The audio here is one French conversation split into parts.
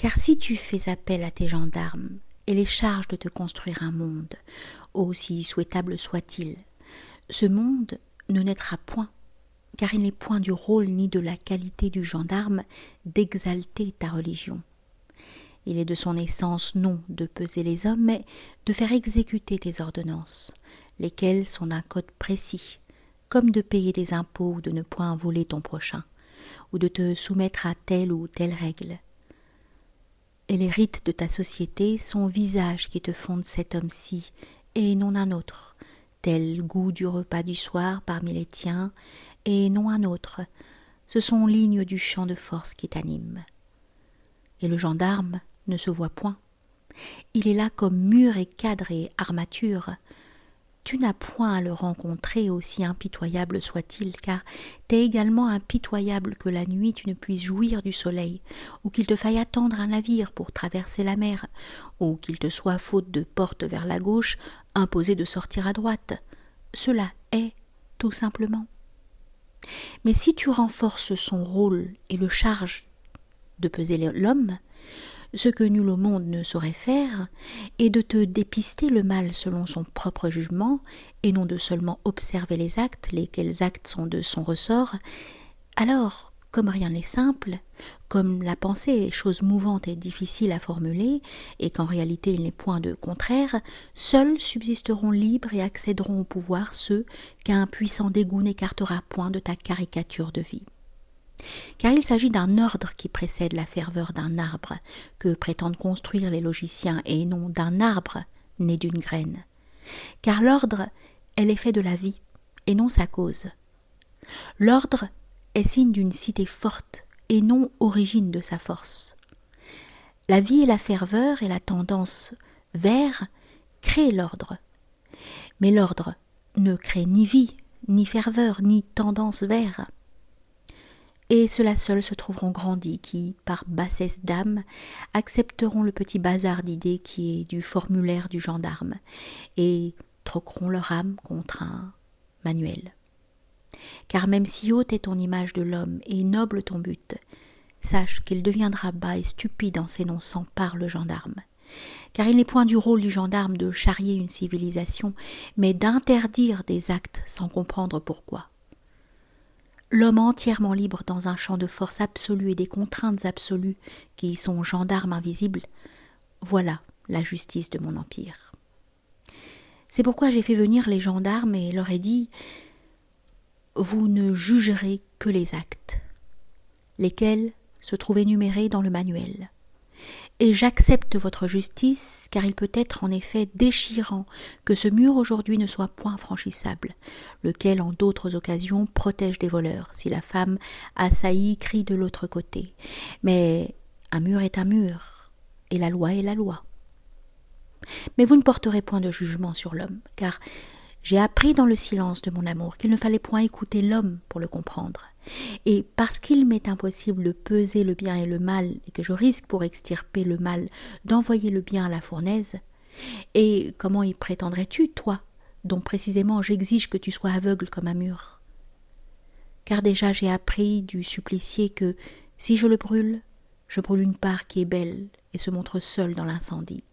Car si tu fais appel à tes gendarmes et les charges de te construire un monde, aussi souhaitable soit-il, ce monde ne naîtra point, car il n'est point du rôle ni de la qualité du gendarme d'exalter ta religion. Il est de son essence non de peser les hommes, mais de faire exécuter tes ordonnances, lesquelles sont d'un code précis, comme de payer des impôts ou de ne point voler ton prochain, ou de te soumettre à telle ou telle règle. Et les rites de ta société sont visages qui te font de cet homme-ci, et non un autre, tel goût du repas du soir parmi les tiens, et non un autre, ce sont lignes du champ de force qui t'animent. Et le gendarme ne se voit point. Il est là comme mur et cadre et armature. Tu n'as point à le rencontrer, aussi impitoyable soit-il, car t'es également impitoyable que la nuit tu ne puisses jouir du soleil, ou qu'il te faille attendre un navire pour traverser la mer, ou qu'il te soit, faute de porte vers la gauche, imposé de sortir à droite. Cela est, tout simplement. Mais si tu renforces son rôle et le charges de peser l'homme, ce que nul au monde ne saurait faire, est de te dépister le mal selon son propre jugement, et non de seulement observer les actes, lesquels actes sont de son ressort, alors, comme rien n'est simple, comme la pensée est chose mouvante et difficile à formuler, et qu'en réalité il n'est point de contraire, seuls subsisteront libres et accéderont au pouvoir ceux qu'un puissant dégoût n'écartera point de ta caricature de vie. Car il s'agit d'un ordre qui précède la ferveur d'un arbre que prétendent construire les logiciens, et non d'un arbre né d'une graine. Car l'ordre est l'effet de la vie, et non sa cause. L'ordre est signe d'une cité forte, et non origine de sa force. La vie et la ferveur et la tendance vers créent l'ordre. Mais l'ordre ne crée ni vie, ni ferveur, ni tendance vers. Et ceux-là seuls se trouveront grandis qui, par bassesse d'âme, accepteront le petit bazar d'idées qui est du formulaire du gendarme, et troqueront leur âme contre un manuel. Car même si haute est ton image de l'homme et noble ton but, sache qu'il deviendra bas et stupide en s'énonçant par le gendarme. Car il n'est point du rôle du gendarme de charrier une civilisation, mais d'interdire des actes sans comprendre pourquoi. L'homme entièrement libre dans un champ de force absolue et des contraintes absolues qui sont gendarmes invisibles, voilà la justice de mon empire. C'est pourquoi j'ai fait venir les gendarmes et leur ai dit « Vous ne jugerez que les actes, lesquels se trouvent énumérés dans le manuel. Et j'accepte votre justice, car il peut être en effet déchirant que ce mur aujourd'hui ne soit point franchissable, lequel en d'autres occasions protège des voleurs, si la femme assaillie crie de l'autre côté. Mais un mur est un mur, et la loi est la loi. Mais vous ne porterez point de jugement sur l'homme, car j'ai appris dans le silence de mon amour qu'il ne fallait point écouter l'homme pour le comprendre. Et parce qu'il m'est impossible de peser le bien et le mal, et que je risque pour extirper le mal d'envoyer le bien à la fournaise, et comment y prétendrais-tu, toi, dont précisément j'exige que tu sois aveugle comme un mur? Car déjà j'ai appris du supplicié que, si je le brûle, je brûle une part qui est belle et se montre seule dans l'incendie.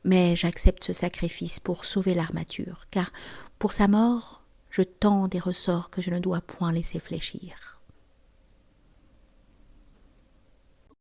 Mais j'accepte ce sacrifice pour sauver l'armature, car pour sa mort, je tends des ressorts que je ne dois point laisser fléchir.